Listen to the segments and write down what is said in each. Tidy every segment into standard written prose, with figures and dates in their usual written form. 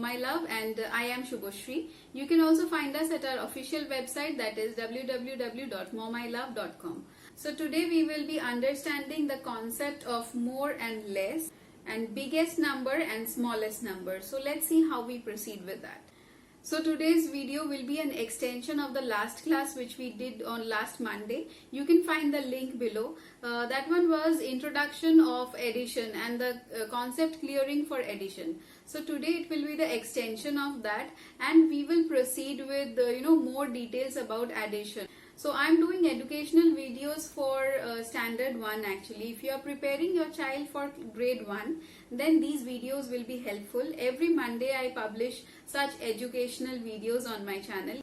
My Love, and I am Shubhoshri. You can also find us at our official website, that is www.momilove.com. So today we will be understanding the concept of more and less, and biggest number and smallest number. So let's see how we proceed with that. So today's video will be an extension of the last class which we did on last Monday. You can find the link below. That one was introduction of addition and the concept clearing for addition. So today it will be the extension of that, and we will proceed with more details about addition. So I'm doing educational videos for standard 1 actually. If you are preparing your child for grade 1, then these videos will be helpful. Every Monday I publish such educational videos on my channel.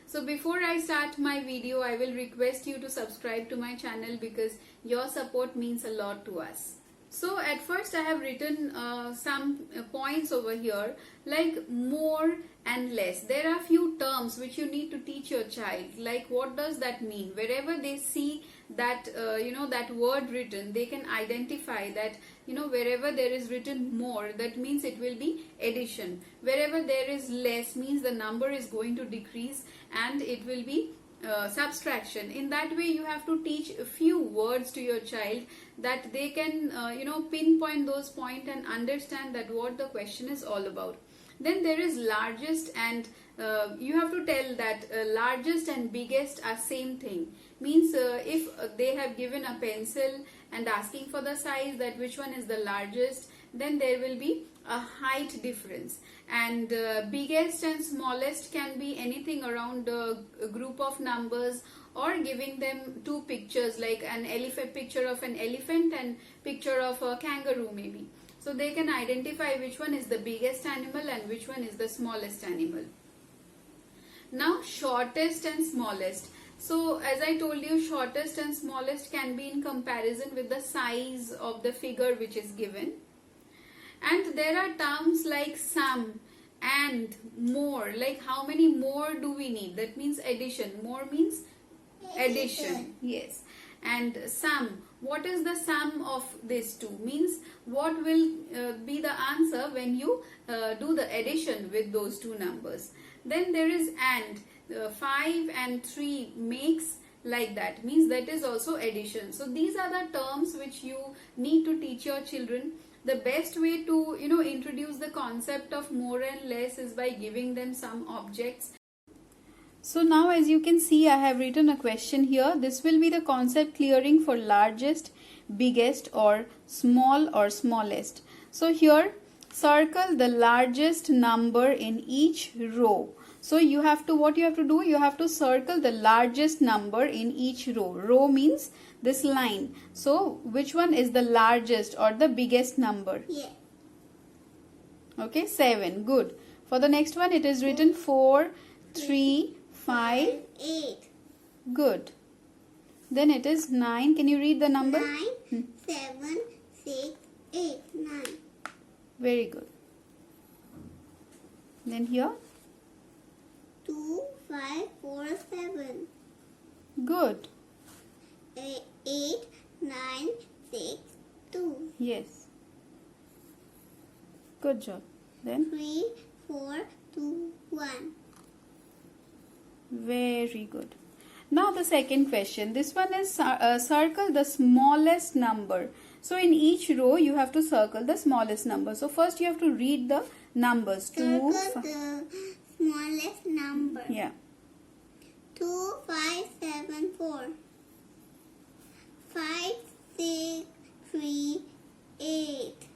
So before I start my video, I will request you to subscribe to my channel because your support means a lot to us. So at first I have written some points over here like more and less. There are few terms which you need to teach your child, like what does that mean. Wherever they see that that word written, they can identify that wherever there is written more, that means it will be addition. Wherever there is less means the number is going to decrease and it will be subtraction. In that way you have to teach a few words to your child that they can pinpoint those points and understand that what the question is all about. Then there is largest, and you have to tell that largest and biggest are same thing. Means if they have given a pencil and asking for the size, that which one is the largest, then there will be a height difference. And biggest and smallest can be anything around a group of numbers, or giving them two pictures like an elephant, picture of an elephant and picture of a kangaroo maybe. So they can identify which one is the biggest animal and which one is the smallest animal. Now shortest and smallest. So as I told you, shortest and smallest can be in comparison with the size of the figure which is given. And there are terms like some and more, like how many more do we need? That means addition. More means addition. Yes. And sum, what is the sum of these two? Means what will be the answer when you do the addition with those two numbers. Then there is and, 5 and 3 makes, like that, means that is also addition. So these are the terms which you need to teach your children. The best way to introduce the concept of more and less is by giving them some objects. So now as you can see, I have written a question here. This will be the concept clearing for largest, biggest, or small or smallest. So here circle the largest number in each row. So you have to, what you have to do, you have to circle the largest number in each row. Row means this line. So which one is the largest or the biggest number? Yeah. Okay, 7. Good. For the next one it is written 4, 3, 5, 8. Good. Then it is 9. Can you read the number? 9, 7, 6, 8, 9. Very good. Then here? 2, 5, 4, 7. Good. 8, 9, 6, 2. Yes. Good job. Then? 3, 4, 2, 1. Very good. Now the second question. This one is circle the smallest number. So in each row you have to circle the smallest number. So first you have to read the numbers. 2, Circle the smallest number. yeah. 2, 5, 7, 4. 5, 6, 3, 8.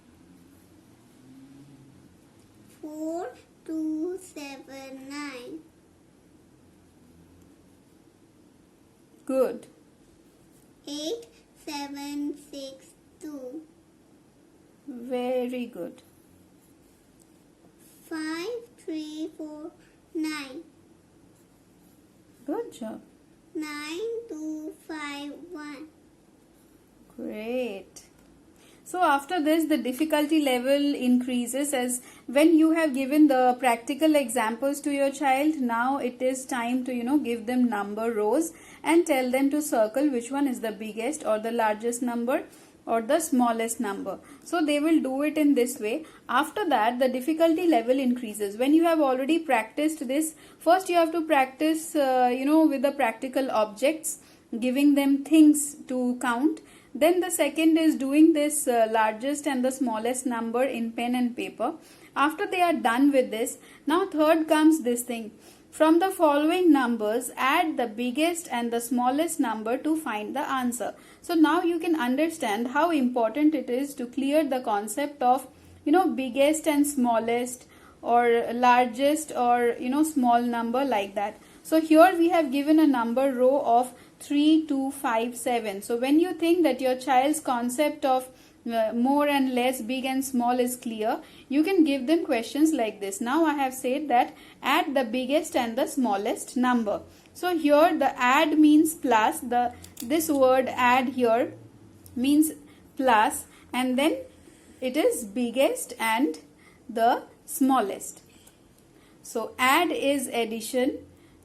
4, 2, 7, 9. Good. 8, 7, 6, 2. Very good. 5, 3, 4, 9. Good job. 9, 2, 5, 1. Great. So after this the difficulty level increases as when you have given the practical examples to your child. Now it is time to give them number rows and tell them to circle which one is the biggest or the largest number. or the smallest number. So they will do it in this way. After that, the difficulty level increases. When you have already practiced this, first you have to practice with the practical objects, giving them things to count. Then the second is doing this largest and the smallest number in pen and paper. After they are done with this, now third comes this thing. From the following numbers, add the biggest and the smallest number to find the answer. So now you can understand how important it is to clear the concept of biggest and smallest, or largest, or small number, like that. So here we have given a number row of 3, 2, 5, 7. So when you think that your child's concept of more and less, big and small is clear, you can give them questions like this. Now I have said that add the biggest and the smallest number. So here the add means plus. This word add here means plus, and then it is biggest and the smallest. So add is addition,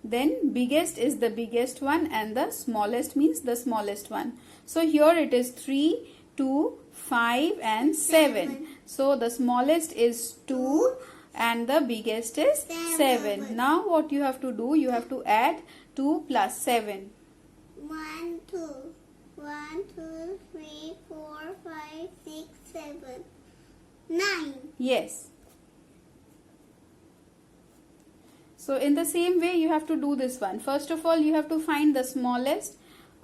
then biggest is the biggest one, and the smallest means the smallest one. So here it is 3, 2, 5 and 7. So the smallest is 2 and the biggest is 7. Now what you have to do, you have to add 2 plus 7. 1, 2. 1, 2, 3, 4, 5, 6, 7. 9. Yes. So in the same way you have to do this one. First of all, you have to find the smallest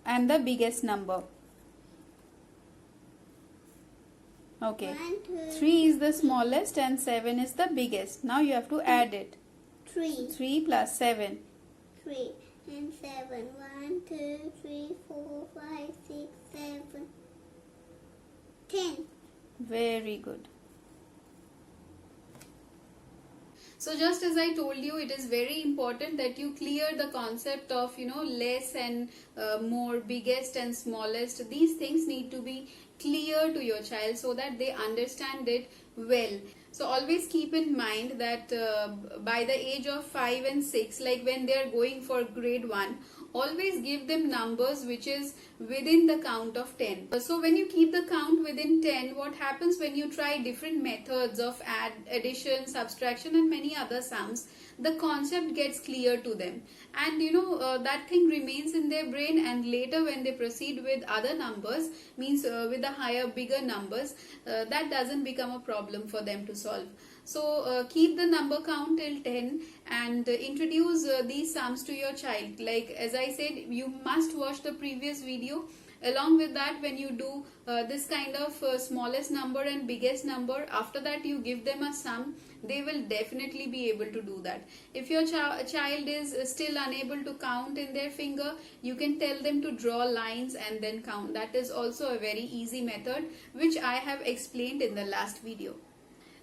and the biggest number. Okay. 1, 2, 3 is the smallest and 7 is the biggest. Now you have to add it. 3. 3 plus 7. 3 and 7. 1, 2, 3, 4, 5, 6, 7. 10. Very good. So just as I told you, it is very important that you clear the concept of less and more, biggest and smallest. These things need to be clear to your child so that they understand it well. So always keep in mind that by the age of 5 and 6, like when they are going for grade 1, always give them numbers which is within the count of 10. So when you keep the count within 10, what happens when you try different methods of addition, subtraction and many other sums, the concept gets clear to them, and that thing remains in their brain, and later when they proceed with other numbers, means with the higher, bigger numbers, that doesn't become a problem for them to solve. So keep the number count till 10 and introduce these sums to your child. Like as I said, you must watch the previous video. Along with that, when you do this kind of smallest number and biggest number, after that you give them a sum, they will definitely be able to do that. If your child is still unable to count in their finger, you can tell them to draw lines and then count. That is also a very easy method which I have explained in the last video.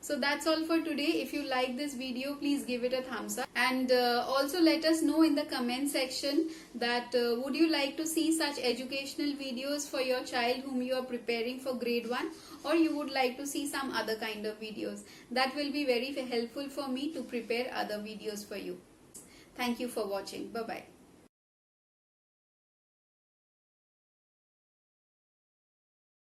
So that's all for today. If you like this video, please give it a thumbs up, and also let us know in the comment section that would you like to see such educational videos for your child whom you are preparing for grade 1, or you would like to see some other kind of videos. That will be very helpful for me to prepare other videos for you. Thank you for watching. Bye bye.